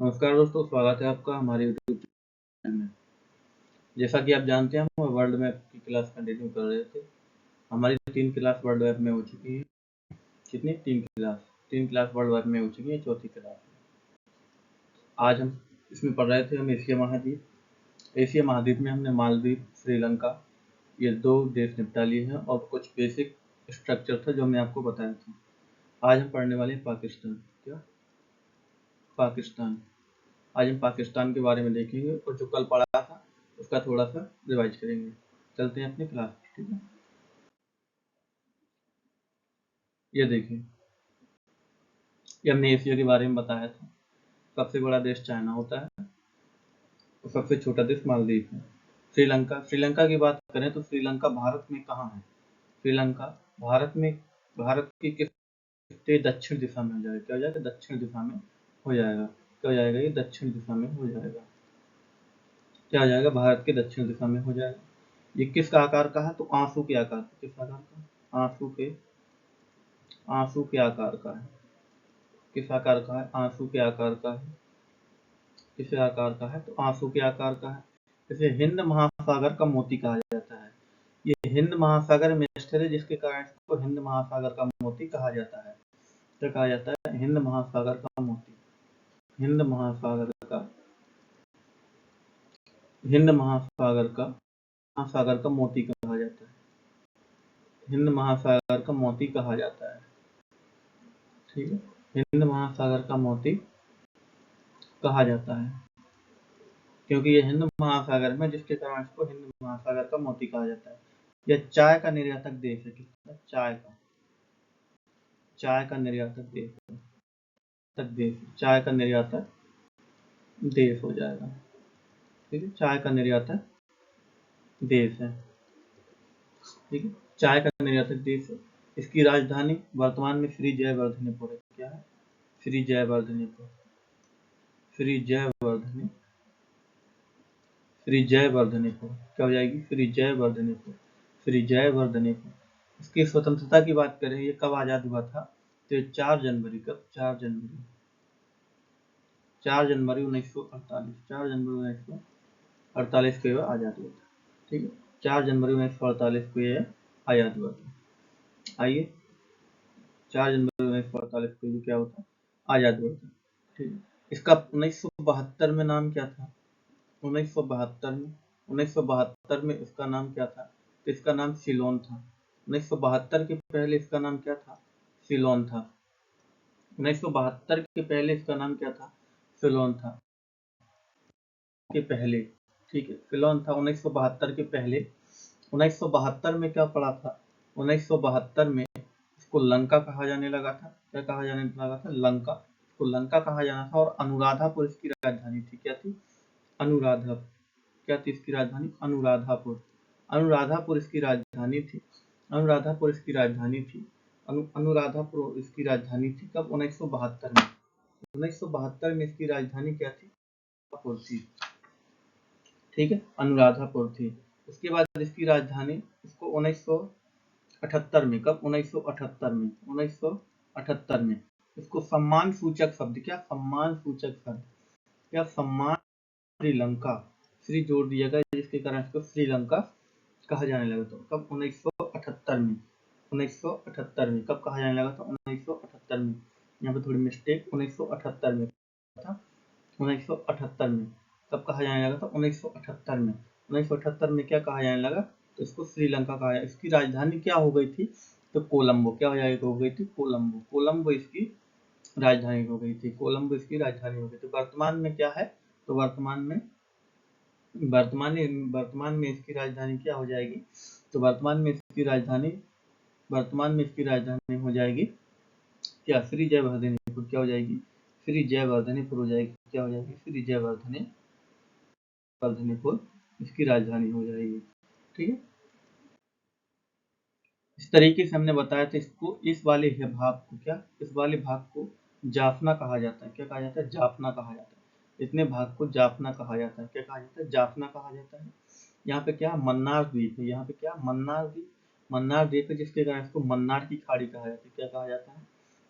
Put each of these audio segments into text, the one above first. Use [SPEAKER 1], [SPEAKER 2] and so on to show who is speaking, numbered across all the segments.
[SPEAKER 1] नमस्कार दोस्तों, स्वागत है आपका हमारे यूट्यूब चैनल में। जैसा कि आप जानते हैं, हम वर्ल्ड मैप की क्लास कंटिन्यू कर रहे थे। हमारी 3 क्लास वर्ल्ड मैप में हो चुकी है। कितनी? 3 क्लास वर्ल्ड मैप में हो चुकी है, चौथी क्लास। आज हम इसमें पढ़ रहे थे हम एशिया महाद्वीप। एशिया महाद्वीप में हमने मालदीव, श्रीलंका, ये 2 देश निपटा लिए हैं और कुछ बेसिक स्ट्रक्चर था जो हमने आपको बताया था। आज हम पढ़ने वाले हैं पाकिस्तान। क्या? पाकिस्तान। आज हम पाकिस्तान के बारे में देखेंगे और जो कल पढ़ा था उसका थोड़ा सा रिवाइज करेंगे। चलते हैं अपनी क्लास, ठीक है। ये देखिए, ये हमने एशिया के बारे में बताया था। सबसे बड़ा देश चाइना होता है और सबसे छोटा देश मालदीव है। श्रीलंका की बात करें तो श्रीलंका भारत में कहाँ है? श्रीलंका भारत की किस दक्षिण दिशा में हो जाएगा? क्या हो जाएगा? दक्षिण दिशा में हो जाएगा। क्या हो जाएगा? ये दक्षिण दिशा में हो जाएगा। क्या हो जाएगा? भारत के दक्षिण दिशा में हो जाएगा। ये किस आकार का है? तो आंसू के आकार का। किस आकार का? आंसू के आकार का है। किस आकार का है? आंसू के आकार का है। किस आकार का है? तो आंसू के आकार का है। इसे हिंद महासागर का मोती कहा जाता है। ये हिंद महासागर में स्थित है, जिसके कारण इसको हिंद महासागर का मोती कहा जाता है। क्या कहा जाता है? हिंद महासागर का मोती। हिंद महासागर का मोती कहा जाता है। हिंद महासागर का मोती कहा जाता है। ठीक है, हिंद महासागर का मोती कहा जाता है क्योंकि ये हिंद महासागर में, जिसके कारण इसको हिंद महासागर का मोती कहा जाता है। यह चाय का निर्यातक देश है। किसका? चाय का निर्यातक देश। चाय का निर्यातक देश हो जाएगा। ठीक है, चाय का निर्यातक देश है। ठीक है, चाय का निर्यातक देश है। इसकी राजधानी वर्तमान में श्री जयवर्धनेपुर है। क्या है? श्री जयवर्धनेपुर। क्या हो जाएगी? श्री जयवर्धनेपुर। इसकी स्वतंत्रता की बात करें, ये कब आजाद हुआ था? तो 4 जनवरी। कब? 4 जनवरी 1948। 4 जनवरी 1948 को यह आजाद हुआ था। ठीक है, 4 जनवरी 1948 को यह आजाद हुआ था। आइए, 4 जनवरी 1948 को ये क्या होता? आजाद हुआ था। ठीक है, इसका 1972 में नाम क्या था? 1972 में इसका नाम क्या था? तो इसका नाम सिलोन था। 1972 के पहले इसका नाम क्या था? सिलोन था। 1972 के पहले इसका नाम क्या था? सिलोन था। के पहले, ठीक है, सिलोन था 1972 के पहले। 1972 में क्या पड़ा था? 1972 में इसको लंका कहा जाने लगा था। क्या कहा जाने लगा था? लंका। इसको लंका कहा जाना था और अनुराधापुर इसकी राजधानी थी। क्या थी? अनुराधापुर। क्या थी इसकी राजधानी? अनुराधापुर। अनुराधापुर इसकी राजधानी थी। अनुराधापुर इसकी राजधानी थी। अनुराधापुर इसकी राजधानी थी। कब? 1972 में। 1972 में इसकी राजधानी क्या थी? थी। ठीक है, अनुराधापुर थी। उसके बाद इसकी राजधानी इसको 1978 में। कब? 1978 में इसको सम्मान सूचक शब्द। क्या? सम्मान सूचक शब्द। क्या? सम्मान श्रीलंका। श्री जोड़ दिया गया, जिसके कारण इसको श्रीलंका कहा जाने लगा था। कब? 1978 में। 1978 में कब कहा जाने लगा था? 1978 में। यहाँ पे थोड़ी मिस्टेक, 1978 में था। 1978 में कब कहा जाने लगा था? 1978 में। 1978 में क्या कहा जाने लगा? तो इसको श्रीलंका कहा जाए। इसकी राजधानी क्या हो गई थी? तो कोलंबो। क्या हो गई थी? कोलंबो। कोलंबो इसकी राजधानी हो गई थी। कोलंबो इसकी राजधानी हो गई। तो वर्तमान में क्या है? तो वर्तमान में इसकी राजधानी क्या हो जाएगी? तो वर्तमान में इसकी राजधानी हो जाएगी क्या? श्री जयवर्धनेपुर। क्या हो जाएगी? श्री जयवर्धनेपुर हो जाएगी। क्या हो जाएगी? श्री जयवर्धनेपुर इसकी राजधानी हो जाएगी। ठीक है, इस तरीके से हमने बताया था। इसको इस वाले भाग को जाफना कहा जाता है। क्या कहा जाता है? जाफना कहा जाता है। इतने भाग को जाफना कहा जाता है। क्या कहा जाता है? जाफना कहा जाता है। यहाँ पे क्या? मन्नार द्वीप है। यहाँ पे क्या? मन्नार द्वीप है, जिसके कारण इसको मन्नार की खाड़ी कहा जाता है। क्या कहा जाता है?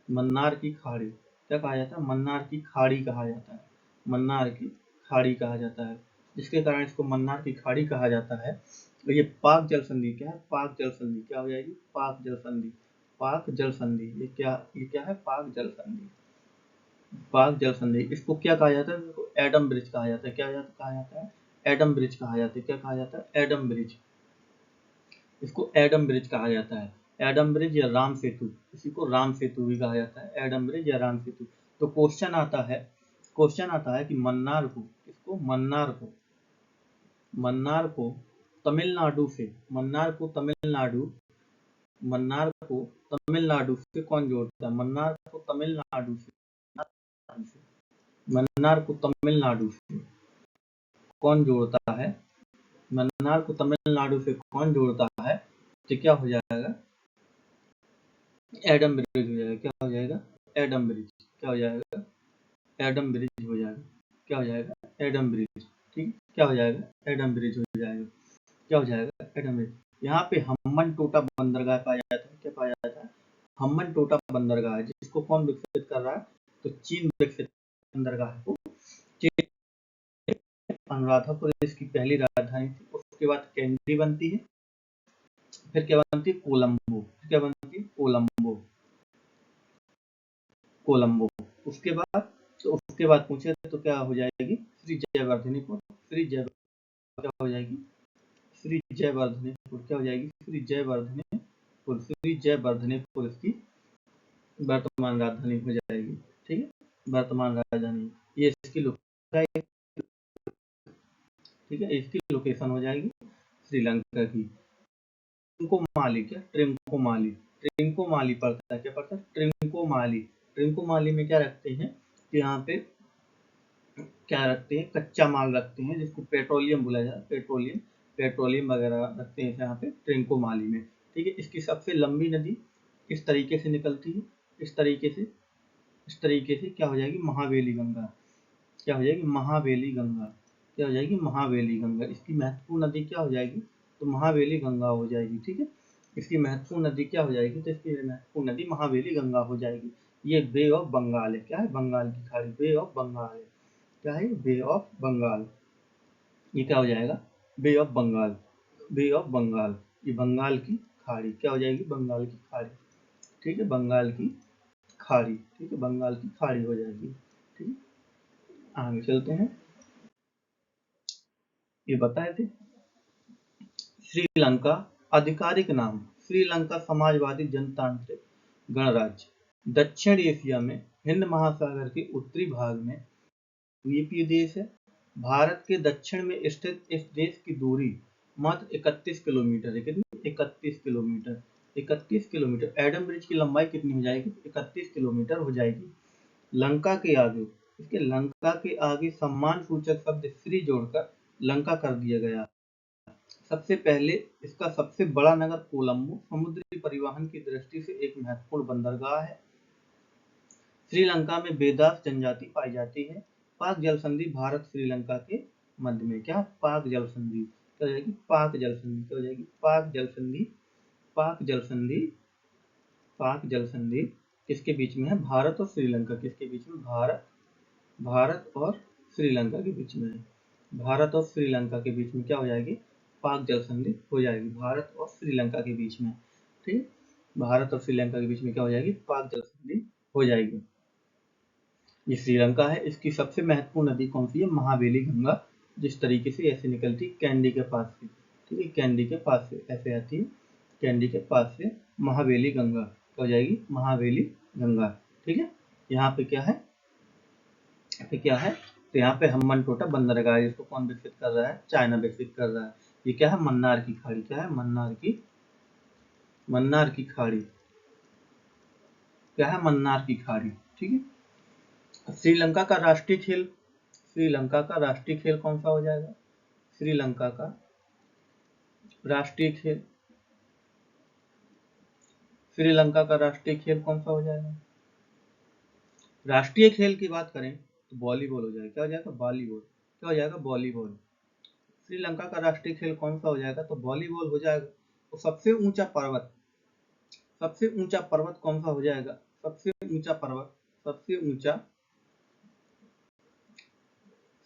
[SPEAKER 1] मन्नार की खाड़ी। क्या कहा जाता है? मन्नार की खाड़ी कहा जाता है। मन्नार की खाड़ी कहा जाता है, जिसके कारण इसको मन्नार की खाड़ी कहा जाता है। तो ये पाक जल संधि क्या है, पाक जल संधि क्या हो जाएगी, पाक जल संधि, पाक जल संधि, ये क्या है, पाक जल संधि, पाक जल संधि। इसको क्या कहा जाता है, इसको एडम ब्रिज कहा जाता है, क्या कहा जाता है, एडम ब्रिज कहा जाता है, क्या कहा जाता है, एडम ब्रिज, इसको एडम ब्रिज कहा जाता है, एडम ब्रिज या राम सेतु, इसी को राम सेतु भी कहा जाता है, एडम ब्रिज या राम सेतु। तो क्वेश्चन आता है कि मन्नार को, इसको मन्नार को तमिलनाडु से, मन्नार को तमिलनाडु से कौन जोड़ता है, मन्नार को तमिलनाडु से कौन जोड़ता है, मन्नार को तमिलनाडु से कौन जोड़ता है, तो क्या हो जाएगा, एडम ब्रिज हो जाएगा, क्या हो जाएगा, एडम ब्रिज, क्या हो जाएगा, एडम ब्रिज हो जाएगा, क्या हो जाएगा, एडम ब्रिज, ठीक, क्या हो जाएगा, एडम ब्रिज हो जाएगा, क्या हो जाएगा, एडम ब्रिज। यहाँ पे हम्मन टोटा बंदरगाह पाया जाता है, क्या पाया जाता है, हम्मन टोटा बंदरगाह है, जिसको कौन विकसित कर रहा है, तो चीन विकसित बंदरगाह को, अनुराधापुर इसकी पहली राजधानी थी, उसके बाद कैंडी बनती है, फिर क्या बनती है, कोलंबो, क्या बनती है, कोलंबो। उसके बाद पूछे तो क्या हो जाएगी, श्री जयवर्धनीपुर, क्या हो जाएगी, श्री जयवर्धनीपुर, क्या हो जाएगी, श्री जयवर्धनीपुर इसकी वर्तमान राजधानी हो जाएगी, ठीक है, वर्तमान राजधानी, ये इसकी लोकेशन, ठीक है, इसकी लोकेशन हो जाएगी श्रीलंका की। ट्रिंकोमाली, क्या ट्रिंकोमाली पड़ता है, क्या पड़ता है, ट्रिंकोमाली में क्या रखते हैं, तो यहाँ पे क्या रखते हैं, कच्चा माल रखते हैं, जिसको पेट्रोलियम बोला जाता है, पेट्रोलियम वगैरह रखते हैं यहाँ पे ट्रिंकोमाली में, ठीक है। इसकी सबसे लंबी नदी इस तरीके से निकलती है, इस तरीके से क्या हो जाएगी, महावेली गंगा, क्या हो जाएगी, महावेली गंगा, क्या हो जाएगी, महावेली गंगा। इसकी महत्वपूर्ण नदी क्या हो जाएगी, तो महावेली गंगा हो जाएगी, ठीक है। इसकी महत्वपूर्ण नदी क्या हो जाएगी, तो इसकी महत्वपूर्ण नदी महावेली गंगा हो जाएगी। ये बे ऑफ बंगाल है, क्या है, बंगाल की खाड़ी, बे ऑफ बंगाल है, क्या है, बे ऑफ बंगाल, ये क्या हो जाएगा, बे ऑफ बंगाल, ये बंगाल की खाड़ी क्या हो जाएगी, बंगाल की खाड़ी, ठीक है, बंगाल की खाड़ी, ठीक है, बंगाल की खाड़ी हो जाएगी, ठीक है। आगे चलते हैं, ये बताए थे। श्रीलंका आधिकारिक नाम, श्रीलंका समाजवादी जनतांत्रिक गणराज्य, दक्षिण एशिया में हिंद महासागर के उत्तरी भाग में द्वीपीय देश है। भारत के दक्षिण में स्थित इस देश की दूरी मात्र 31 किलोमीटर है, कितनी, 31 किलोमीटर। एडम ब्रिज की लंबाई कितनी हो जाएगी, 31 किलोमीटर हो जाएगी। लंका के आगे सम्मान सूचक शब्द श्री जोड़कर लंका कर दिया गया। सबसे पहले इसका सबसे बड़ा नगर कोलंबो समुद्री परिवहन की दृष्टि से एक महत्वपूर्ण बंदरगाह है। श्रीलंका में बेदास जनजाति पाई जाती है। पाक जल संधि भारत श्रीलंका के मध्य में, क्या, पाक जल संधि, क्या हो जाएगी, पाक जल संधि, क्या हो जाएगी, पाक जल संधि, पाक जल संधि किसके बीच में है, भारत और श्रीलंका, किसके बीच में, भारत और श्रीलंका के बीच में है, भारत और श्रीलंका के बीच में क्या हो जाएगी, पाक जल संधि हो जाएगी, भारत और श्रीलंका के बीच में, ठीक, भारत और श्रीलंका के बीच में क्या हो जाएगी, पाक जल संधि हो जाएगी। ये श्रीलंका है, इसकी सबसे महत्वपूर्ण नदी कौन सी है, महावेली गंगा, जिस तरीके से ऐसे निकलती है कैंडी के पास से, ठीक है, कैंडी के पास से ऐसे आती है, कैंडी के पास से महावेली गंगा हो जाएगी, महावेली गंगा, ठीक है। यहाँ पे क्या है, तो यहाँ पे हम्मन टोटा बंदरगाह है, इसको कौन विकसित कर रहा है, चाइना विकसित कर रहा है। ये क्या है, मन्नार की खाड़ी, क्या है, मन्नार की खाड़ी, क्या है, मन्नार की खाड़ी, ठीक है। श्रीलंका का राष्ट्रीय खेल कौन सा हो जाएगा, श्रीलंका का राष्ट्रीय खेल कौन सा हो जाएगा, राष्ट्रीय खेल की बात करें तो वॉलीबॉल हो जाएगा, क्या हो जाएगा, वॉलीबॉल, क्या हो जाएगा, वॉलीबॉल। श्रीलंका का राष्ट्रीय खेल कौन सा हो जाएगा, तो वॉलीबॉल हो जाएगा। तो सबसे ऊंचा पर्वत कौन सा हो जाएगा, सबसे ऊंचा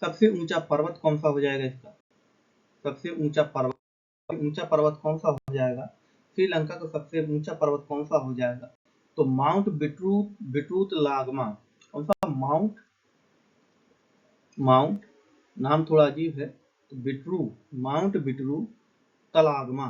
[SPEAKER 1] सबसे ऊंचा पर्वत कौन सा हो जाएगा इसका? सबसे ऊंचा पर्वत कौन सा हो जाएगा? श्रीलंका का सबसे ऊंचा पर्वत कौन सा हो जाएगा? तो माउंट बिट्रूत लागमा। कौन सा? माउंट नाम थोड़ा अजीब है, तो माउंट बिट्रू तलागमा।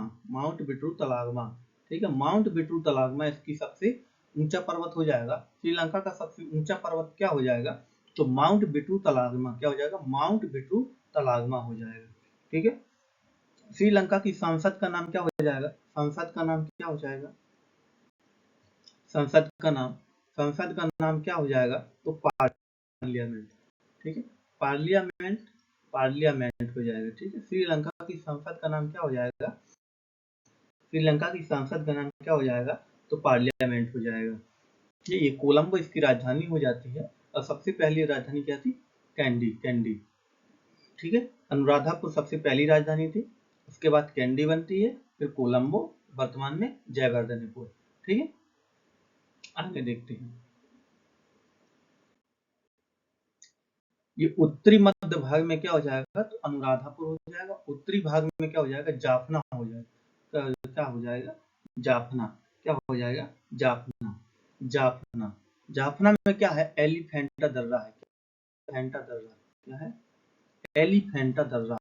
[SPEAKER 1] ठीक है, माउंट बिट्रू तलागमा इसकी सबसे ऊंचा पर्वत हो जाएगा। श्रीलंका का सबसे ऊंचा पर्वत क्या हो जाएगा? तो माउंट बिट्रू तलागमा क्या हो जाएगा? माउंट बिट्रू तलागमा हो जाएगा। ठीक है, श्रीलंका की संसद का नाम क्या हो जाएगा? संसद का नाम क्या हो जाएगा? संसद का नाम क्या हो जाएगा? तो पार्लियामेंट। ठीक है, पार्लियामेंट हो जाएगा। ठीक है, श्रीलंका की संसद का नाम क्या हो जाएगा? श्रीलंका की संसद का नाम क्या हो जाएगा? तो पार्लियामेंट हो जाएगा। ये कोलंबो इसकी राजधानी हो जाती है, और सबसे पहली राजधानी क्या थी? कैंडी। ठीक है, अनुराधापुर सबसे पहली राजधानी थी, उसके बाद कैंडी बनती है, फिर कोलंबो, वर्तमान में जयवर्धनेपुर। ठीक है, आगे देखते हैं। ये उत्तरी मध्य भाग में क्या हो जाएगा? तो अनुराधापुर हो जाएगा। उत्तरी भाग में क्या हो जाएगा? जाफना हो जाएगा। क्या हो जाएगा? जाफना। क्या हो जाएगा? जाफना में क्या है? एलिफेंटा दर्रा है। क्या है? एलिफेंटा दर्रा।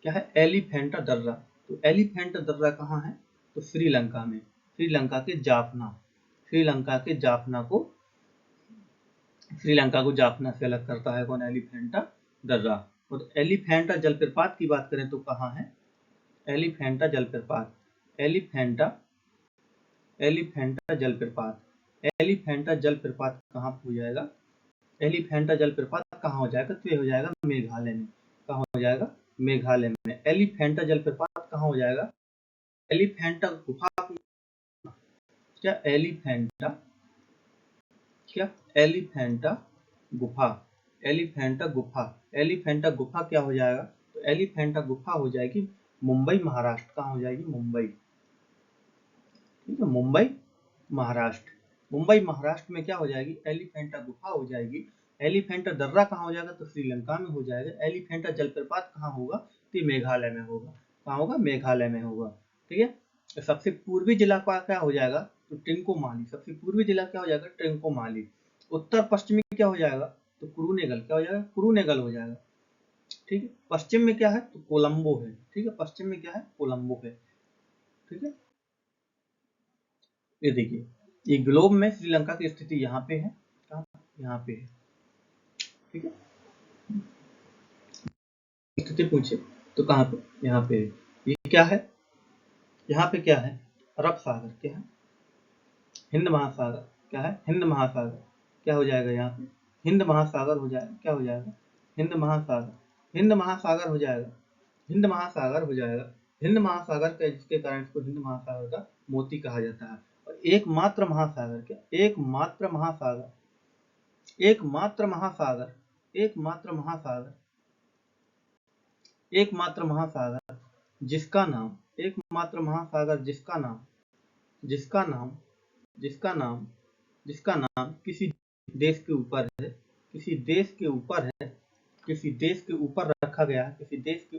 [SPEAKER 1] क्या है? एलिफेंटा दर्रा। तो एलिफेंटा दर्रा कहाँ है? तो श्रीलंका में। श्रीलंका के जाफना से अलग करता है कौन? एलिफेंटा दर्रा। और एलिफेंटा जलप्रपात की बात करें तो कहाँ है? एलिफेंटा जलप्रपात कहाँ हो जाएगा? एलिफेंटा जलप्रपात कहाँ हो जाएगा? तो ये हो जाएगा मेघालय में। कहाँ हो जाएगा? मेघालय में। एलिफेंटा जलप्रपात कहाँ हो जाएगा? एलिफेंटा गुफा। क्या? एलिफेंटा गुफा क्या हो जाएगा? तो एलिफेंटा गुफा हो जाएगी मुंबई, महाराष्ट्र। कहाँ हो जाएगी? मुंबई। ठीक है, मुंबई महाराष्ट्र में क्या हो जाएगी? एलिफेंटा गुफा हो जाएगी। एलिफेंटा दर्रा कहाँ हो जाएगा? तो श्रीलंका में हो जाएगा। एलिफेंटा जलप्रपात कहाँ होगा? तो मेघालय में होगा। कहाँ होगा? मेघालय में होगा। ठीक है, सबसे पूर्वी जिला का क्या हो जाएगा? तो ट्रिंकोमाली। सबसे पूर्वी जिला क्या हो जाएगा? ट्रिंकोमाली। उत्तर पश्चिमी क्या हो जाएगा? तो कुरुनेगल। क्या हो जाएगा? कुरुनेगल हो जाएगा। ठीक है, पश्चिम में क्या है? तो कोलंबो है। ठीक है, पश्चिम में क्या है? कोलंबो है। ठीक है, ये देखिए, ये ग्लोब में श्रीलंका की स्थिति यहाँ पे है। यहाँ पे है। ठीक है, स्थिति पूछे तो कहाँ पे? यहाँ पे है। ये क्या है? यहाँ पे क्या है? अरब सागर। क्या है? हिंद महासागर। क्या है? हिंद महासागर। क्या हो जाएगा यहाँ पे? हिंद महासागर हो जाएगा। क्या हो जाएगा? हिंद महासागर हो जाएगा। हिंद महासागर का, जिसके कारण इसको हिंद महासागर का मोती कहा जाता है। और एकमात्र महासागर। क्या? एकमात्र महासागर जिसका नाम जिसका नाम जिसका नाम जिसका नाम किसी देश के ऊपर है, किसी देश के ऊपर रखा गया है, किसी देश के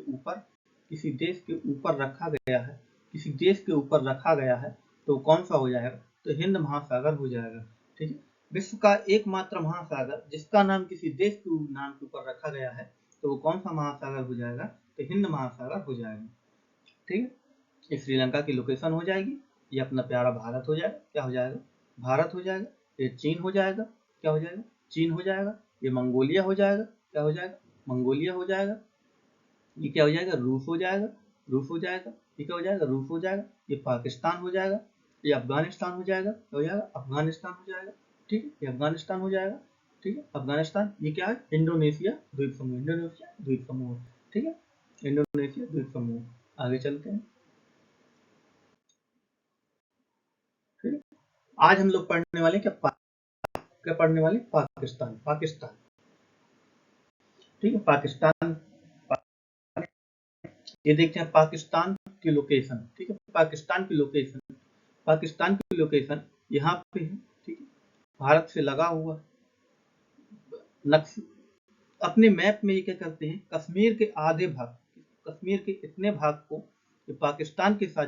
[SPEAKER 1] ऊपर रखा गया है, तो कौन सा हो जाएगा? तो हिंद महासागर हो जाएगा। ठीक है, विश्व का एकमात्र महासागर जिसका नाम किसी देश के नाम के ऊपर रखा गया है, तो वो कौन सा महासागर हो जाएगा? तो हिंद महासागर हो जाएगा। ठीक है, ये श्रीलंका की लोकेशन हो जाएगी। ये अपना प्यारा भारत हो जाएगा। क्या हो जाएगा? भारत हो जाएगा। ये चीन हो जाएगा। क्या हो जाएगा? चीन हो जाएगा। ये मंगोलिया हो जाएगा। क्या हो जाएगा? मंगोलिया हो जाएगा। ये क्या हो जाएगा? रूस हो जाएगा। ये क्या हो जाएगा? रूस हो जाएगा। ये पाकिस्तान हो जाएगा। ये अफगानिस्तान हो जाएगा। क्या हो जाएगा? अफगानिस्तान हो जाएगा। ठीक है, ये अफगानिस्तान हो जाएगा। ठीक है, अफगानिस्तान। ये क्या है? इंडोनेशिया द्वीप समूह। ठीक है, इंडोनेशिया द्वीप समूह। आगे चलते हैं। ठीक है, आज हम लोग पढ़ने वाले पाकिस्तान। ठीक है, पाकिस्तान। ये देखते हैं पाकिस्तान की लोकेशन। ठीक है, पाकिस्तान की लोकेशन यहाँ पे है। ठीक है, भारत से लगा हुआ नक्श अपने मैप में ये क्या करते हैं, कश्मीर के आधे भाग, कश्मीर के इतने भाग को पाकिस्तान के साथ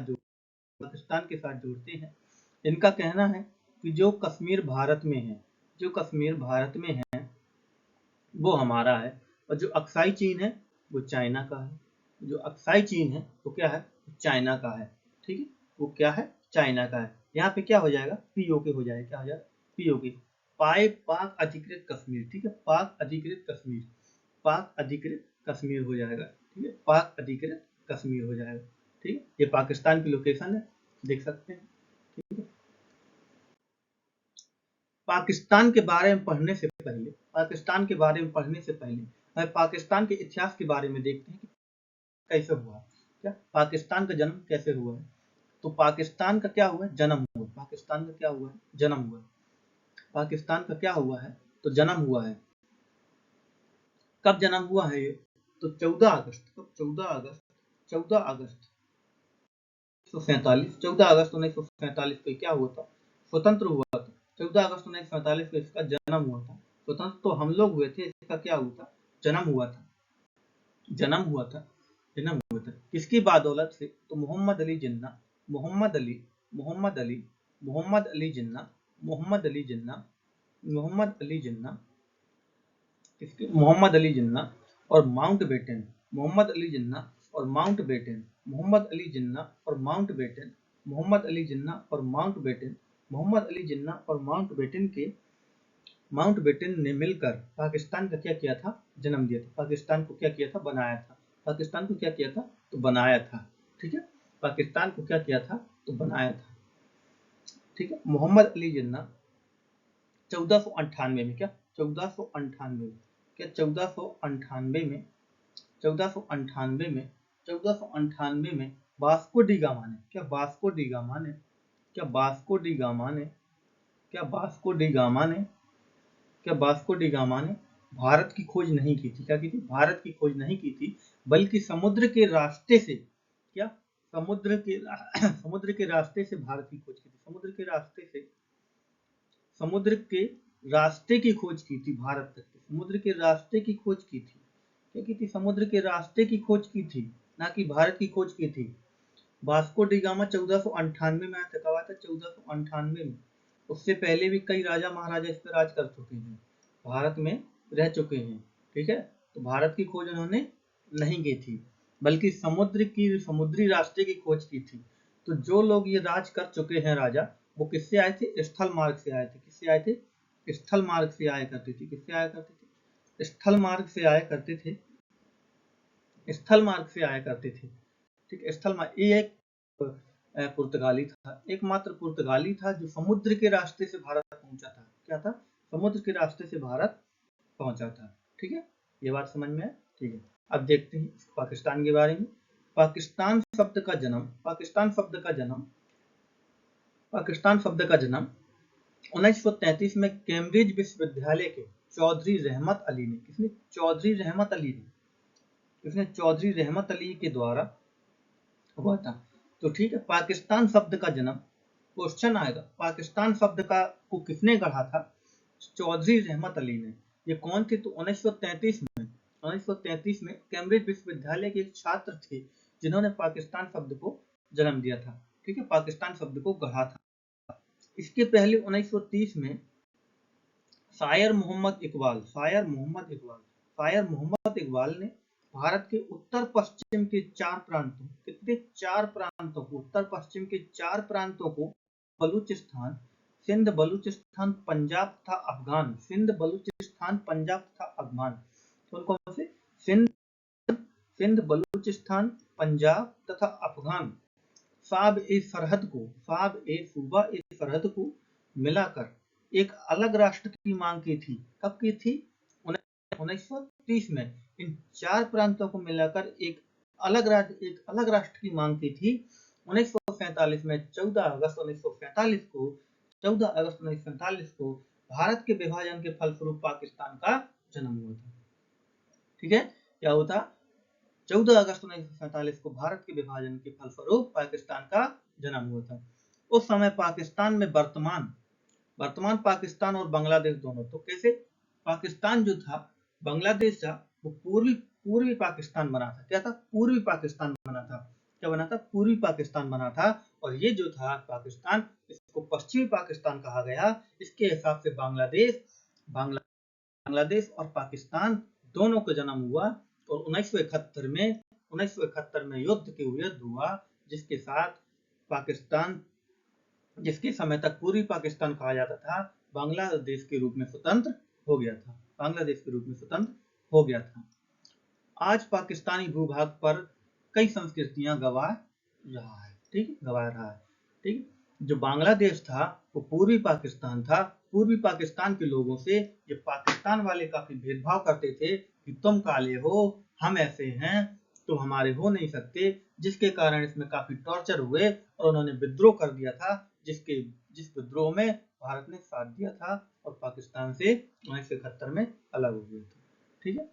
[SPEAKER 1] जोड़ते हैं। इनका कहना है कि जो कश्मीर भारत में है, जो कश्मीर भारत में है वो हमारा है, और जो अक्साई चीन है वो चाइना का है। जो अक्साई चीन है वो क्या है, चाइना का है। ठीक है, वो क्या है, चाइना का है। यहाँ पे क्या हो जाएगा, पीओके हो जाएगा। क्या हो जाएगा, पीओके, पाक अधिकृत कश्मीर। ठीक है, पाक अधिकृत कश्मीर, पाक अधिकृत कश्मीर हो जाएगा। ठीक है, पाक अधिकृत कश्मीर हो जाएगा। ठीक है, ये पाकिस्तान की लोकेशन है, देख सकते हैं। ठीक है, पाकिस्तान के बारे में पढ़ने से पहले, पाकिस्तान के बारे में पढ़ने से पहले हमें पाकिस्तान के इतिहास के बारे में देखते हैं कि कैसे हुआ, क्या पाकिस्तान का जन्म कैसे हुआ है। तो पाकिस्तान का क्या हुआ है, जन्म हुआ। पाकिस्तान का क्या हुआ है, जन्म हुआ। पाकिस्तान का क्या हुआ है, तो जन्म हुआ है। कब जन्म हुआ है ये, तो 14 अगस्त, कब, 14 अगस्त 1947, 14 अगस्त 1947 को क्या हुआ था, स्वतंत्र हुआ था। 14 अगस्त 1947 को इसका जन्म हुआ था। स्वतंत्र तो हम लोग हुए थे, इसका क्या हुआ था, जन्म हुआ था। जन्म हुआ था, जन्म हुआ था। किसकी बदौलत से, तो मोहम्मद अली जिन्ना, मोहम्मद अली, मोहम्मद अली, मोहम्मद अली जिन्ना, मोहम्मद अली जिन्ना, मोहम्मद अली जिन्ना, किसके, मोहम्मद अली जिन्ना और माउंटबेटन, मोहम्मद अली जिन्ना और माउंटबेटन, मोहम्मद अली जिन्ना और माउंटबेटन, मोहम्मद अली जिन्ना और माउंटबेटन, मोहम्मद अली जिन्ना और माउंटबेटन ने मिलकर पाकिस्तान का क्या किया था, जन्म दिया था। पाकिस्तान को क्या किया था, बनाया था। पाकिस्तान को क्या किया था, तो बनाया था। ठीक है, पाकिस्तान को क्या किया था, तो बनाया था। ठीक है, मोहम्मद अली जिन्ना 1498 में, क्या 1498 में, क्या 1498 में, 1498 में, 1498 में वास्को डी गामा ने, क्या वास्को डी गामा ने, क्या वास्को डी गामा ने, क्या वास्को डी गामा ने, क्या वास्को डी गामा ने भारत की खोज नहीं की थी। क्या की थी, भारत की खोज नहीं की थी, बल्कि समुद्र के रास्ते से, क्या समुद्र के रास्ते से भारत की खोज की थी। समुद्र के रास्ते से, समुद्र के रास्ते की खोज की थी भारत तक के, समुद्र के रास्ते की खोज की थी। क्या की थी, समुद्र के रास्ते की खोज की थी, ना कि भारत की खोज की थी। वास्को डी गामा 1498 में आया था। कब आया था, 1498 में। उससे पहले भी कई राजा महाराजा इस पर राज कर चुके हैं, भारत में रह चुके हैं। ठीक है, तो भारत की खोज उन्होंने नहीं की थी, बल्कि समुद्री रास्ते की खोज की थी। तो जो लोग ये राज कर चुके हैं राजा, वो किससे आए थे, स्थल मार्ग से आए थे। किससे आए थे, स्थल मार्ग से आया करते थे। किससे आया करते थे, स्थल मार्ग से आया करते थे, स्थल मार्ग से आया करते थे। ठीक है, स्थल मार्ग, ये एक पुर्तगाली था, एकमात्र पुर्तगाली था जो समुद्र के रास्ते से भारत पहुंचा था। क्या था, समुद्र के रास्ते से भारत पहुंचा था। ठीक है, ये बात समझ में है। ठीक है, अब देखते हैं पाकिस्तान के बारे में। पाकिस्तान शब्द का जन्म, पाकिस्तान शब्द का जन्म, पाकिस्तान शब्द का जन्म 1933 में कैम्ब्रिज विश्वविद्यालय के चौधरी रहमत अली ने, किसने, चौधरी रहमत अली ने, किसने, चौधरी रहमत अली के द्वारा हुआ था। तो ठीक है, पाकिस्तान शब्द का जन्म, क्वेश्चन आएगा, पाकिस्तान शब्द का को किसने गढ़ा था, चौधरी रहमत अली ने। ये कौन थे, तो 1933 में कैम्ब्रिज विश्वविद्यालय के एक छात्र थे जिन्होंने पाकिस्तान शब्द को जन्म दिया था। ठीक है, पाकिस्तान शब्द को गढ़ा था। इसके पहले 1930 में शायर मोहम्मद इकबाल, शायर मोहम्मद इकबाल ने भारत के उत्तर पश्चिम के 4 प्रांतों, कितने, 4 प्रांतों को, उत्तर पश्चिम के 4 प्रांतों को, बलूचिस्तान, सिंध, बलूचिस्तान, पंजाब तथा अफगान, सिंध, बलूचिस्तान, पंजाब तथा अफगान, कौन से, सिंध, बलूचिस्तान, पंजाब तथा अफगान, साब ए सरहद को, सूबा ए सरहद को मिलाकर एक अलग राष्ट्र की मांग की थी। कब की थी, 1930 में। इन 4 प्रांतों को मिलाकर एक अलग राष्ट्र की मांग की थी। 1947 में 14 अगस्त 1947 को भारत के विभाजन के फलस्वरूप पाकिस्तान का जन्म हुआ था। ठीक है, क्या हुआ था, 14 अगस्त 1947 को भारत के विभाजन के फलस्वरूप पाकिस्तान का जन्म हुआ था। उस समय पाकिस्तान में वर्तमान पाकिस्तान और बांग्लादेश दोनों, तो कैसे, पाकिस्तान जो था बांग्लादेश था वो पूर्वी पूर्वी पाकिस्तान बना था। क्या था? पूर्वी पाकिस्तान बना था। क्या बना था? पूर्वी पाकिस्तान बना था। और ये जो था पाकिस्तान, इसको पश्चिमी पाकिस्तान कहा गया। इसके हिसाब से बांग्लादेश और पाकिस्तान दोनों का जन्म हुआ। और 1971 में युद्ध हुआ, जिसके साथ पाकिस्तान, जिसके समय तक पूर्वी पाकिस्तान कहा जाता था, बांग्लादेश के रूप में स्वतंत्र हो गया था। बांग्लादेश के रूप में स्वतंत्र हो गया था। आज पाकिस्तानी भूभाग पर कई संस्कृतियां गवा रहा है। ठीक, गवा रहा है। ठीक, जो बांग्लादेश था वो पूर्वी पाकिस्तान था। पूर्वी पाकिस्तान के लोगों से ये पाकिस्तान वाले काफी भेदभाव करते थे कि तुम काले हो, हम ऐसे हैं, तो हमारे हो नहीं सकते, जिसके कारण इसमें काफी टॉर्चर हुए और उन्होंने विद्रोह कर दिया था, जिस विद्रोह में भारत ने साथ दिया था और पाकिस्तान से 1971 में अलग हो गया था। ठीक है,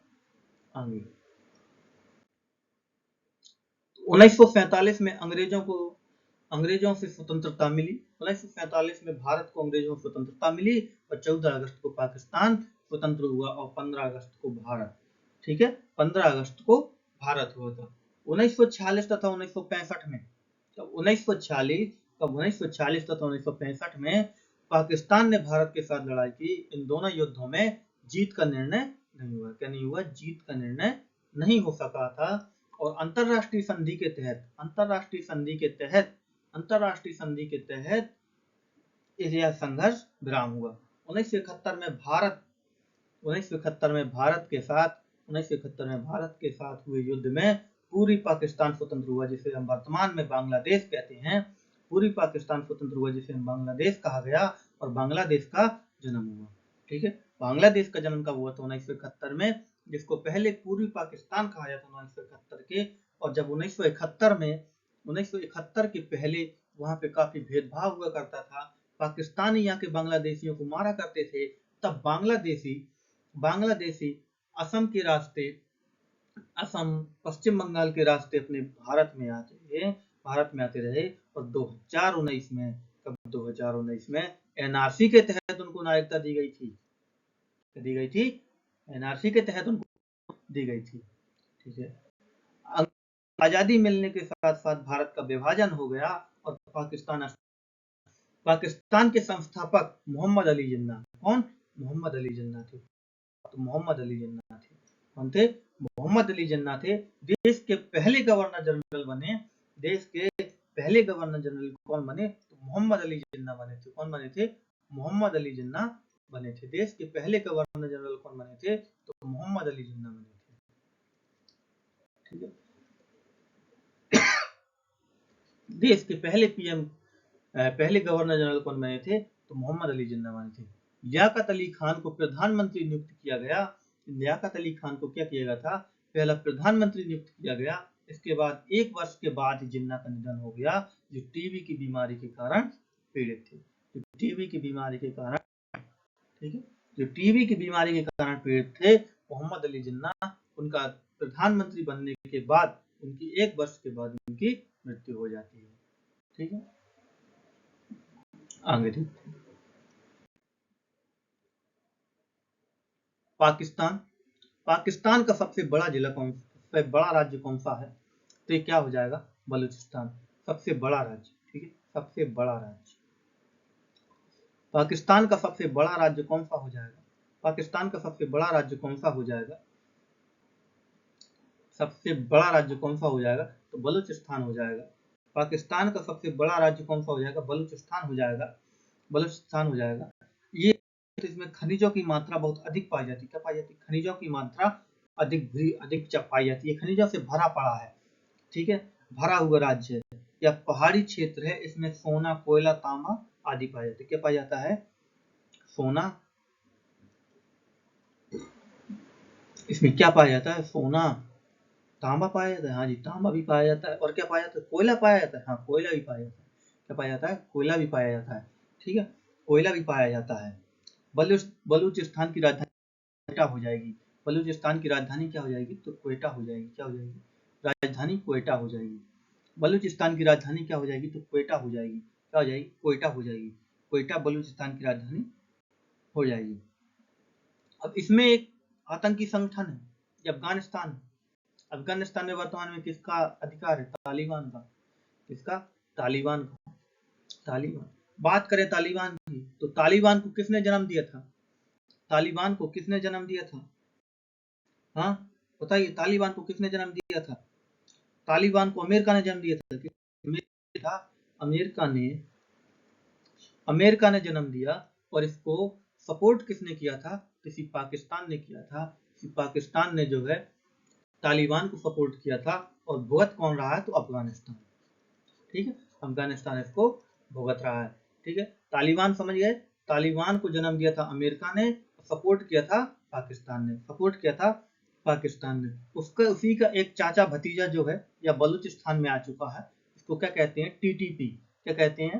[SPEAKER 1] आगे 1947 में अंग्रेजों से स्वतंत्रता मिली। 1947 में भारत को अंग्रेजों से स्वतंत्रता मिली और 14 अगस्त को पाकिस्तान स्वतंत्र हुआ और 15 अगस्त को भारत। ठीक है, 15 अगस्त को भारत हुआ था। 1946 तथा 1965 में, तब 1946 तथा 1965 में पाकिस्तान ने भारत के साथ लड़ाई की। इन दोनों युद्धों में जीत का निर्णय नहीं हुआ। क्या नहीं हुआ? जीत का निर्णय नहीं हो सका था। और अंतरराष्ट्रीय संधि के तहत यह संघर्ष विराम हुआ। 1971 में भारत 1971 में भारत के साथ हुए युद्ध में पूर्वी पाकिस्तान स्वतंत्र हुआ, जिसे हम वर्तमान में बांग्लादेश कहते हैं। पूर्वी पाकिस्तान स्वतंत्र हुआ, जिसे हम बांग्लादेश कहा गया, और बांग्लादेश का जन्म हुआ। ठीक है, बांग्लादेश का जन्म कब हुआ था? 1971 में, जिसको पहले पूर्वी पाकिस्तान कहा जाता था 1971 के। और जब 1971 के पहले वहां पे काफी भेदभाव हुआ करता था, पाकिस्तानी यहाँ के बांग्लादेशियों को मारा करते थे, तब बांग्लादेशी असम के रास्ते, पश्चिम बंगाल के रास्ते अपने भारत में आते रहे। और 2019 में एनआरसी के तहत उनको नागरिकता दी गई थी। एनआरसी के तहत उनको दी गई थी। ठीक है, आजादी मिलने के साथ साथ भारत का विभाजन हो गया और पाकिस्तान के संस्थापक मोहम्मद अली जिन्ना, कौन? मोहम्मद अली जिन्ना थे। कौन थे? मोहम्मद अली जिन्ना थे। देश के पहले गवर्नर जनरल कौन बने? तो मोहम्मद अली जिन्ना बने थे। कौन बने थे? मोहम्मद अली जिन्ना बने थे। देश के पहले गवर्नर जनरल कौन बने थे? तो मोहम्मद अली जिन्ना बने थे। ठीक है, देश के पहले गवर्नर जनरल कौन बने थे? तो मोहम्मद अली जिन्ना बने थे। लियाकत अली खान को प्रधानमंत्री नियुक्त किया गया। लियाकत अली खान को क्या किया गया था? पहला प्रधानमंत्री नियुक्त किया गया। इसके बाद 1 वर्ष के बाद ही जिन्ना का निधन हो गया, जो टीबी की बीमारी के कारण पीड़ित थे। मोहम्मद अली जिन्ना, उनका प्रधानमंत्री बनने के बाद उनकी 1 वर्ष के बाद उनकी मृत्यु हो जाती है। ठीक है, आगे देखते हैं। पाकिस्तान का सबसे बड़ा राज्य कौन सा है? तो ये क्या हो जाएगा? बलूचिस्तान। सबसे बड़ा राज्य। ठीक है, सबसे बड़ा राज्य। पाकिस्तान का सबसे बड़ा राज्य कौन सा हो जाएगा? सबसे बड़ा राज्य कौन सा हो जाएगा? तो बलूचिस्तान हो जाएगा। पाकिस्तान का सबसे बड़ा राज्य कौन सा हो जाएगा? बलूचिस्तान हो जाएगा। ये, इसमें खनिजों की मात्रा बहुत अधिक पाई जाती है। क्या पाई जाती है? खनिजों की मात्रा अधिक पाई जाती है। खनिजों से भरा पड़ा है। ठीक है, भरा हुआ राज्य है या पहाड़ी क्षेत्र है। इसमें सोना, कोयला, तांबा आदि पाया जाता है। क्या पाया जाता है? सोना। इसमें क्या पाया जाता है? सोना, तांबा पाया जाता है। हाँ जी, तांबा भी पाया जाता है। और क्या पाया जाता है? कोयला पाया जाता है। हाँ, कोयला भी पाया जाता है। क्या पाया जाता है? कोयला भी पाया जाता है। ठीक है, कोयला भी पाया जाता है। बलूचिस्तान की राजधानी क्वेटा हो जाएगी। बलूचिस्तान की राजधानी क्या हो जाएगी? तो क्वेटा हो जाएगी। क्या हो जाएगी? राजधानी क्वेटा हो जाएगी। बलूचिस्तान की राजधानी क्या हो जाएगी? तो क्वेटा हो जाएगी। क्या हो जाएगी? क्वेटा हो जाएगी। क्वेटा बलूचिस्तान की राजधानी हो जाएगी। अब इसमें एक आतंकी संगठन है, ये अफगानिस्तान है। अफगानिस्तान में वर्तमान में किसका अधिकार है? तालिबान का। किसका? तालिबान का। तालिबान। बात करें तालिबान की, तो तालिबान को किसने जन्म दिया था? तालिबान को किसने जन्म दिया था? हाँ बताइए, तालिबान को किसने जन्म दिया था? तालिबान को अमेरिका ने जन्म दिया था। अमेरिका ने जन्म दिया। और इसको सपोर्ट किसने किया था? किसी पाकिस्तान ने किया था। किसी पाकिस्तान ने जो है तालिबान को सपोर्ट किया था। और भुगत कौन रहा है? तो अफगानिस्तान। ठीक है, अफगानिस्तान इसको भुगत रहा है। ठीक है, तालिबान समझ गए। तालिबान को जन्म दिया था अमेरिका ने, सपोर्ट किया था पाकिस्तान ने। सपोर्ट किया था पाकिस्तान ने। उसका उसी का एक चाचा भतीजा जो है या बलूचिस्तान में आ चुका है, इसको क्या कहते हैं? टीटीपी। क्या कहते हैं?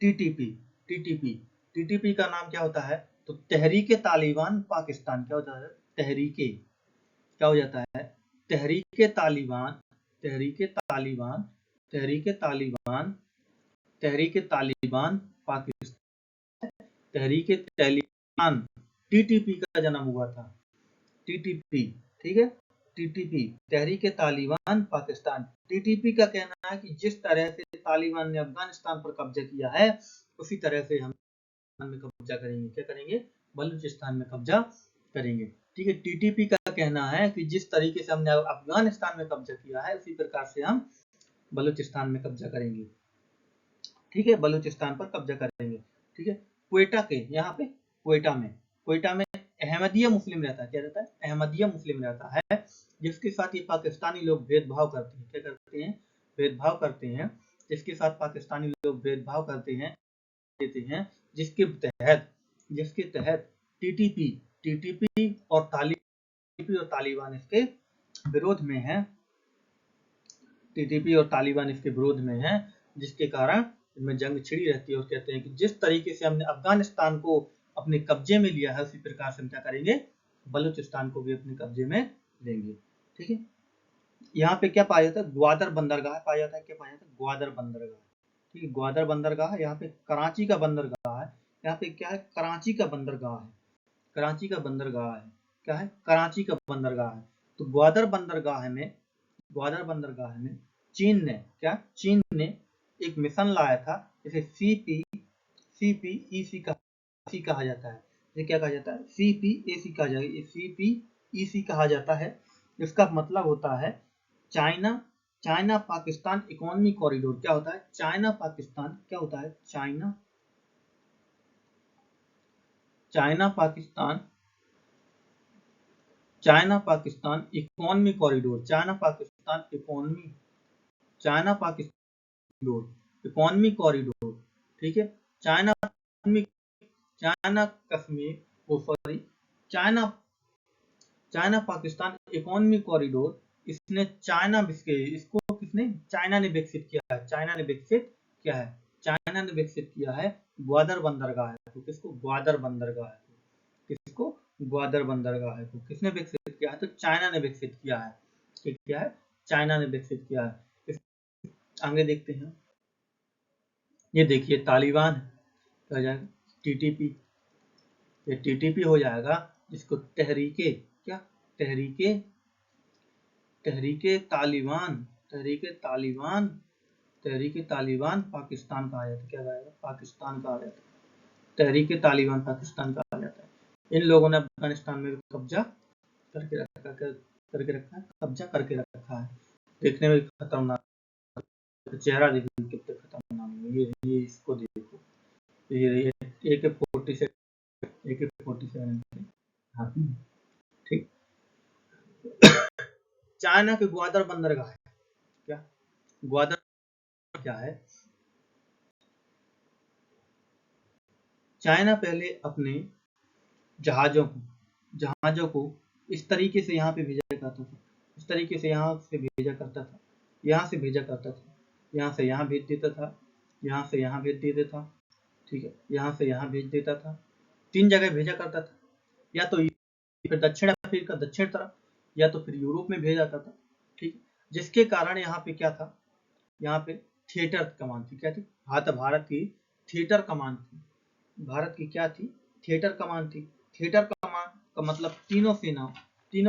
[SPEAKER 1] टीटीपी। टीटीपी। टीटीपी का नाम क्या होता है? तो तहरीके तालिबान पाकिस्तान। क्या होता है? तहरीके। क्या हो जाता है? तहरीके तालिबान। तहरीके तालिबान। तहरीके तालिबान। तहरीके तालिबान पाकिस्तान। तहरीके तालिबान टीटीपी का जन्म हुआ था। टीटीपी। ठीक है, टीटीपी तहरीके तालिबान पाकिस्तान। टीटीपी का कहना है कि जिस तरह से तालिबान ने अफगानिस्तान पर कब्जा किया है, उसी तरह से हम में कब्जा करेंगे। क्या करेंगे? बलूचिस्तान में कब्जा करेंगे। ठीक है, टीटीपी का कहना है कि जिस तरीके से हमने अफगानिस्तान में कब्जा किया है, उसी प्रकार से हम बलूचिस्तान में कब्जा करेंगे। ठीक है, बलूचिस्तान पर कब्जा करेंगे। ठीक है, क्वेटा के यहाँ पे क्वेटा में अहमदिया मुस्लिम रहता है। क्या रहता है? अहमदिया मुस्लिम रहता है, जिसके साथ ये पाकिस्तानी लोग भेदभाव करते हैं। क्या करते हैं? भेदभाव करते हैं। जिसके साथ पाकिस्तानी लोग भेदभाव करते हैं, जिसके तहत टीटीपी और तालिबान इसके विरोध में है। टीटीपी और तालिबान इसके विरोध में है, जिसके कारण इनमें जंग छिड़ी रहती है। और कहते हैं कि जिस तरीके से हमने अफगानिस्तान को अपने कब्जे में लिया है, उसी प्रकार से हम क्या करेंगे? बलूचिस्तान को भी अपने कब्जे में लेंगे। ठीक है, यहाँ पे क्या पाया जाता है? ग्वादर बंदरगाह पाया जाता है। क्या पाया जाता है? ग्वादर बंदरगाह। ठीक है, ग्वादर बंदरगाह। यहाँ पे कराची का बंदरगाह है। यहाँ पे क्या है? कराची का बंदरगाह है। कराची का बंदरगाह है। क्या है? कराची का बंदरगाह है। तो ग्वादर बंदरगाह में चीन ने एक मिशन लाया था, जिसे सीपीईसी कहा जाता है। ये क्या कहा जाता है? सीपीईसी कहा जाता है। इसका मतलब होता है चाइना पाकिस्तान इकोनॉमी कॉरिडोर। क्या होता है? चाइना पाकिस्तान। क्या होता है? China Pakistan economy corridor. China Pakistan economy corridor. ठीक है, China Kashmir China Pakistan economy corridor. China ने विकसित किया है। चाइना ने विकसित किया है ग्वादर बंदरगाह को। किसको? ग्वादर बंदरगाह को। किसको? ग्वादर बंदरगाह को किसने विकसित किया है? तो चाइना ने विकसित किया है। क्या है? चाइना ने विकसित किया है। आगे देखते हैं। ये देखिए तालिबान हो जाएगा टीटीपी। ये टीटीपी हो जाएगा, जिसको तहरीके तालिबान पाकिस्तान कहा जाता है। क्या कहा जाता है? पाकिस्तान कहा जाता है। तहरीके तालिबान पाकिस्तान कहा जाता है। इन लोगों ने अफगानिस्तान में कब्जा करके रखा है। देखने में खतरनाक, चेहरा देखिए कितने खतरनाक है। ये इसको देखो, ये AK-47 हाथी। ठीक, चाइना के ग्वादर बंदरगाह है। क्या ग्वादर क्या है? चाइना पहले अपने जहाजों को इस तरीके से यहाँ पे भेजा करता था। इस तरीके से यहाँ से भेजा करता था। यहाँ से यहाँ भेज देता था। यहाँ से यहाँ भेज देता था। ठीक है, यहाँ से यहाँ भेज देता था। 3 जगह भेजा करता था। या तो फिर दक्षिण अफ्रीका दक्षिण तरफ, या तो फिर यूरोप में भेजा जाता था। ठीक, जिसके कारण यहाँ पे क्या था? यहाँ पे थिएटर कमान थी। क्या थी? भारत की थिएटर कमान थी। भारत की क्या थी? थिएटर कमान थी। थिएटर का मतलब तीनों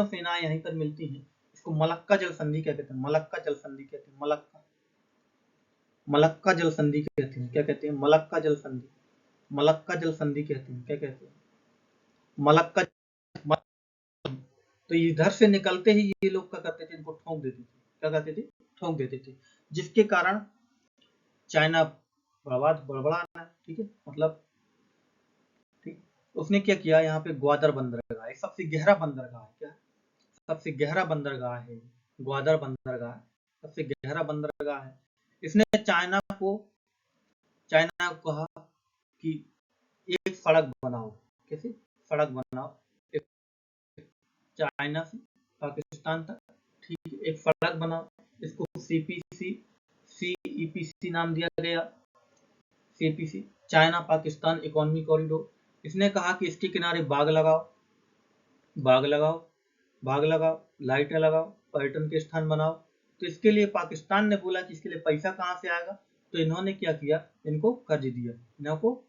[SPEAKER 1] सेनाएं यहीं पर मिलती हैं। इसको मलक्का जल संधि क्या कहते हैं? मलक्का जल संधि कहते हैं। मलक्का जल संधि कहते हैं। क्या कहते हैं? मलक्का जल संधि कहते हैं। क्या कहते हैं? मलक्का। तो इधर से निकलते ही ये लोग क्या करते थे? इनको ठोक देते थे। क्या करते थे? ठोक देते थे, जिसके कारण चाइना बड़बड़ाना, ठीक है, मतलब ठीक। उसने क्या किया? यहाँ पे ग्वादर बंदरगाह, सबसे गहरा बंदरगाह है। क्या? सबसे गहरा बंदरगाह है ग्वादर बंदरगाह, सबसे गहरा बंदरगाह है। इसने चाइना को कहा कि एक सड़क बनाओ। कैसे सड़क बनाओ? एक चाइना से पाकिस्तान तक, ठीक है, एक सड़क बनाओ। इसको CPC नाम दिया गया। CPC, China Pakistan economic corridor. इसने कहा कि इसके किनारे बाग लगाओ, लाइटें लगाओ, पर्यटन के स्थान बनाओ। तो इसके लिए पाकिस्तान ने बोला कि इसके लिए पैसा कहाँ से आएगा? तो इन्होंने क्या किया? इनको कर्ज दिया।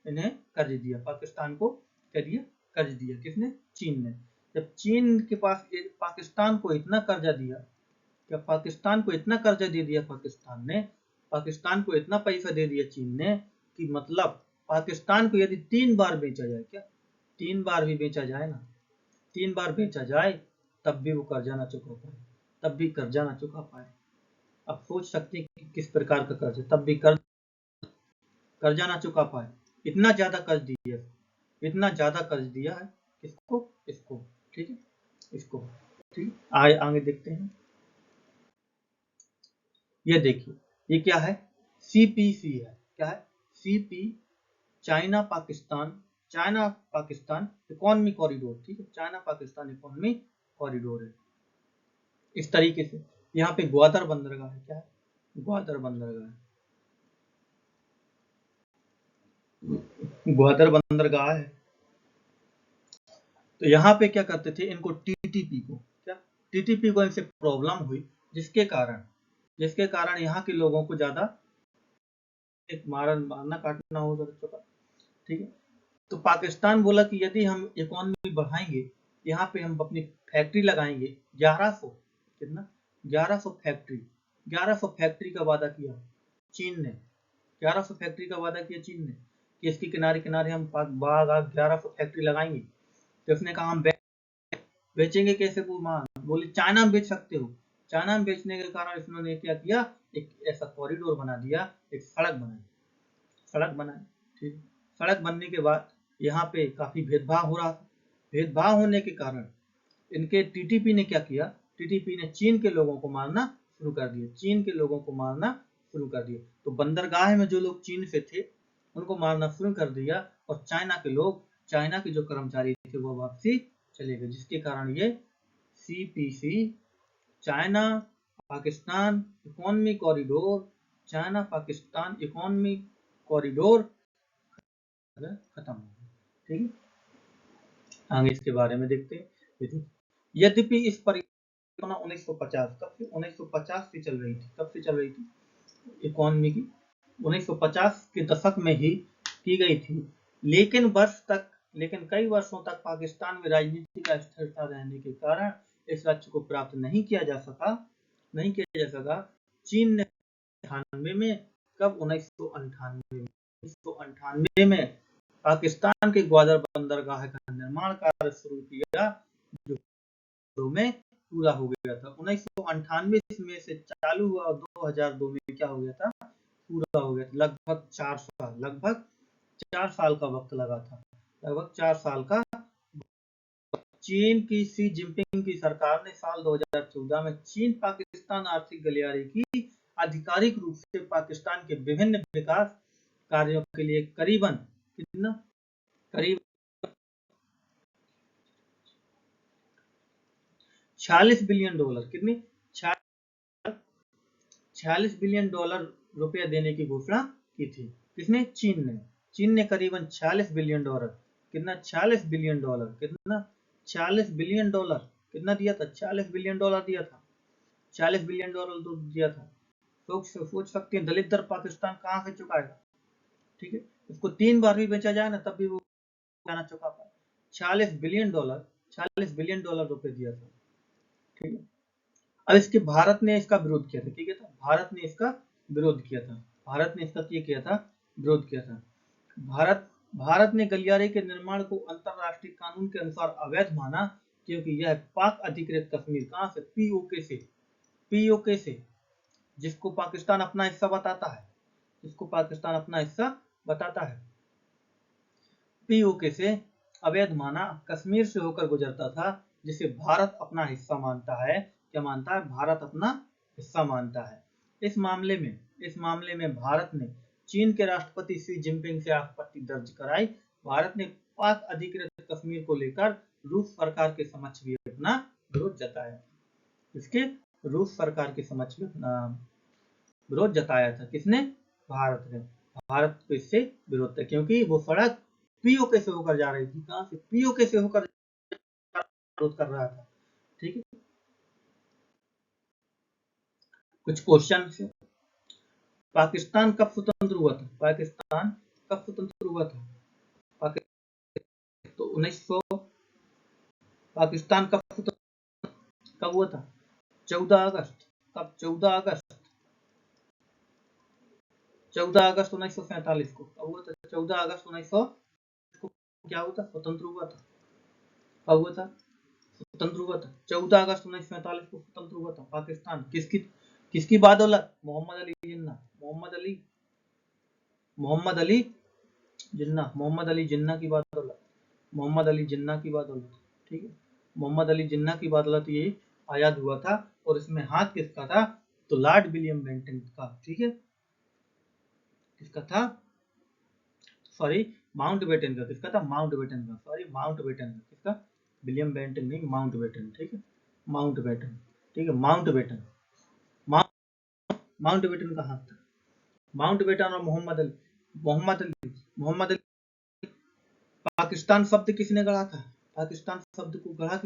[SPEAKER 1] इन्हें कर्ज दिया, पाकिस्तान को कर्ज दिया। किसने? चीन ने। जब चीन के पास पाकिस्तान को इतना कर्जा दिया, क्या पाकिस्तान को इतना कर्जा दे दिया पाकिस्तान को इतना पैसा दे दिया चीन ने कि मतलब पाकिस्तान को यदि 3 बार बेचा जाए, क्या 3 बार भी बेचा जाए ना, 3 बार बेचा जाए, तब भी वो कर्जा ना चुका पाए। अब सोच सकते हैं कि किस प्रकार का कर्ज है, तब भी कर्जा ना चुका पाए। इतना ज्यादा कर्ज दिया है। किसको? इसको, ठीक है, इसको, ठीक। आगे देखते हैं। ये देखिए, ये क्या है? CPC है। क्या है? CP, China Pakistan economic corridor, ठीक है, चाइना पाकिस्तान इकोनॉमिक कॉरिडोर है। इस तरीके से यहाँ पे ग्वादर बंदरगाह है। क्या है? ग्वादर बंदरगाह है। तो यहाँ पे क्या करते थे? इनको TTP को इनसे प्रॉब्लम हुई, जिसके कारण यहाँ के लोगों को ज्यादा मारना काटना हो सकता, ठीक है। तो पाकिस्तान बोला कि यदि हम इकोनॉमी बढ़ाएंगे, यहाँ पे हम अपनी फैक्ट्री लगाएंगे 1100 फैक्ट्री का वादा किया चीन ने। 1100 फैक्ट्री का वादा किया चीन ने कि इसके किनारे किनारे हम 1100 फैक्ट्री लगाएंगे। तो उसने कहा हम बेचेंगे कैसे? बोले चाइना में बेच सकते हो। चाइना में बेचने के कारण इन्होंने क्या किया? एक ऐसा कॉरिडोर बना दिया, एक सड़क बनाई, ठीक। सड़क बनने के बाद यहाँ पे काफी भेदभाव हो रहा था। भेदभाव होने के कारण इनके TTP ने क्या किया? TTP ने चीन के लोगों को मारना शुरू कर दिया। तो बंदरगाह में जो लोग चीन से थे उनको मारना शुरू कर दिया, और चाइना के जो कर्मचारी थे वो वापसी चले गए, जिसके कारण ये CPC, China Pakistan economic corridor खत्म हो गया, ठीक है। आगे इसके बारे में देखते हैं। यद्यपि इस परियोजना 1950 से चल रही थी इकोनॉमी की, 1950 के दशक में ही की गई थी, लेकिन कई वर्षों तक पाकिस्तान में राजनीतिक अस्थिरता रहने के कारण इस लक्ष्य को प्राप्त नहीं किया जा सका। चीन ने 1998 में, कब? 1998 में पाकिस्तान के ग्वादर बंदरगाह का निर्माण कार्य शुरू किया, जो में पूरा हो गया था। 1998 में से चालू हुआ और 2002 में क्या हो गया था? पूरा हो गया था। लगभग 4 साल का वक्त लगा था। चीन की शी जिनपिंग की सरकार ने साल 2014 में चीन पाकिस्तान आर्थिक गलियारे की आधिकारिक रूप से पाकिस्तान के विभिन्न विकास कार्यों के लिए करीबन 46 बिलियन डॉलर, 46 बिलियन डॉलर रुपया देने की घोषणा की थी। किसने? चीन ने करीबन 46 billion dollar, 46 billion dollar, 40 billion dollar कितना दिया था? 40 बिलियन डॉलर दिया था। 40 बिलियन डॉलर तो दिया था। सोच सकते हैं दलित दर पाकिस्तान कहाँ से चुकाएगा, ठीक है। उसको 3 बार भी बेचा जाए ना, तब भी वो ना चुका पाए। 40 बिलियन डॉलर 40 बिलियन डॉलर रुपए दिया था, ठीक है। अब इसके भारत ने इसका विरोध किया था, ठीक है, भारत ने इसका विरोध किया था, भारत ने इसका किया था, विरोध किया था। भारत ने गलियारे के निर्माण को अंतरराष्ट्रीय कानून के अनुसार अवैध माना, क्योंकि यह पाक अधिकृत कश्मीर, कहां से, पीओके से, जिसको पाकिस्तान अपना हिस्सा बताता है, जिसको पाकिस्तान अपना हिस्सा बताता है, पीओके से अवैध माना, कश्मीर से होकर गुजरता था, जिसे भारत अपना हिस्सा मानता है। क्या मानता है? भारत अपना हिस्सा मानता है। इस मामले में भारत ने चीन के राष्ट्रपति शी जिनपिंग से आपत्ति दर्ज कराई। भारत ने पाक अधिकृत कश्मीर को लेकर रूस सरकार के समक्ष भी अपना विरोध जताया। इसके रूस सरकार के समक्ष भी अपना विरोध जताया था। किसने? भारत ने। भारत को इससे विरोध था, क्योंकि वो सड़क पीओके से होकर जा रही थी। कहां से? पीओके से होकर विरोध कर रहा था, ठीक है। कुछ क्वेश्चन से, पाकिस्तान कब स्वतंत्र हुआ था? पाकिस्तान कब स्वतंत्र हुआ था? तो 1900, पाकिस्तान कब स्वतंत्र कब हुआ था? 14 अगस्त। कब? 14 अगस्त 1947 को। कब हुआ था? 14 अगस्त 1900 को क्या हुआ था? स्वतंत्र हुआ था। कब हुआ था? स्वतंत्र हुआ था 14 अगस्त 1947 को स्वतंत्र हुआ था पाकिस्तान। किसकी बदौलत? मोहम्मद अली जिन्ना की बदौलत, ठीक है। मोहम्मद अली जिन्ना की बदौलत ये आजाद हुआ था। और इसमें हाथ किसका था? तो लॉर्ड विलियम बेंटिंग का, ठीक है। किसका था? सॉरी, माउंटबेटन का। किसका था? माउंटबेटन का। सॉरी, माउंटबेटन का। किसका? विलियम बेंटिंग नहीं, माउंटबेटन, ठीक है। माउंटबेटन, ठीक है। माउंटबेटन का हाथ था। माउंटबेटन और मोहम्मद अली। पाकिस्तान शब्द किसने गढ़ा था? पाकिस्तान शब्द को गढ़ा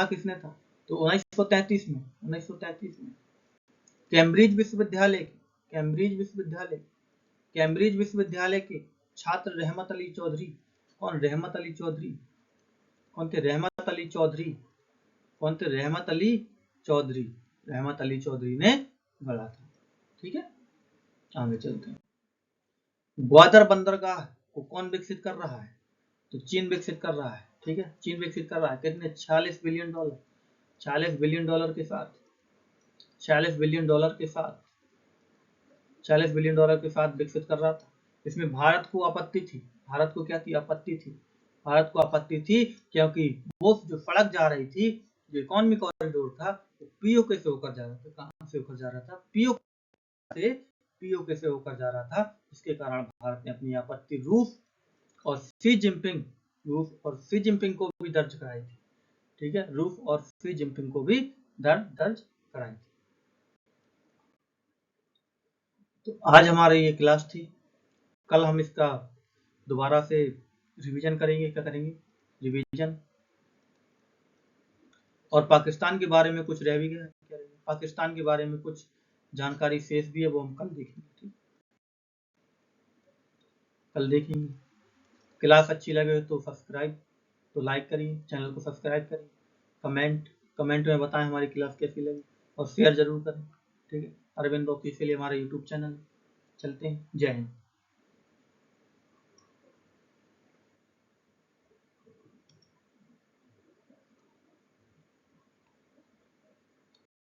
[SPEAKER 1] किसने था? तो 1933 में कैम्ब्रिज विश्वविद्यालय के छात्र रहमत अली चौधरी। कौन? रहमत अली चौधरी। कौन थे? रहमत अली चौधरी ने गढ़ा था, ठीक है। आगे चलते हैं। ग्वादर बंदरगाह को कौन विकसित कर रहा है? तो चीन विकसित कर रहा है, ठीक है। चीन विकसित कर रहा है। कितने? 40 बिलियन डॉलर के साथ 40 बिलियन डॉलर के साथ विकसित कर रहा था। इसमें भारत को आपत्ति थी। भारत को क्या थी? आपत्ति थी, क्योंकि वो जो सड़क जा रही थी, जो इकोनॉमी कॉरिडोर था, पीओके से होकर जा रहा था। कहां से होकर जा रहा था? पीओके से होकर जा रहा था। इसके कारण भारत ने अपनी आपत्ति रूस और शी जिनपिंग को भी दर्ज कराई थी, ठीक है। रूस और शी जिनपिंग को भी दर्ज कराई थी। तो आज हमारी ये क्लास थी। कल हम इसका दोबारा से रिवीजन करेंगे। क्या करेंगे? रिवीजन। और पाकिस्तान के बारे में कुछ रह भी गया, पाकिस्तान के बारे में कुछ जानकारी शेष भी है, वो हम कल देखेंगे, ठीक। कल देखेंगे। क्लास अच्छी लगे तो लाइक करिए, चैनल को सब्सक्राइब करिए, कमेंट में बताएं हमारी क्लास कैसी लगी, और शेयर जरूर करें, ठीक है। अरविंद ऑफिशियल हमारा यूट्यूब चैनल। चलते हैं। जय हिंद।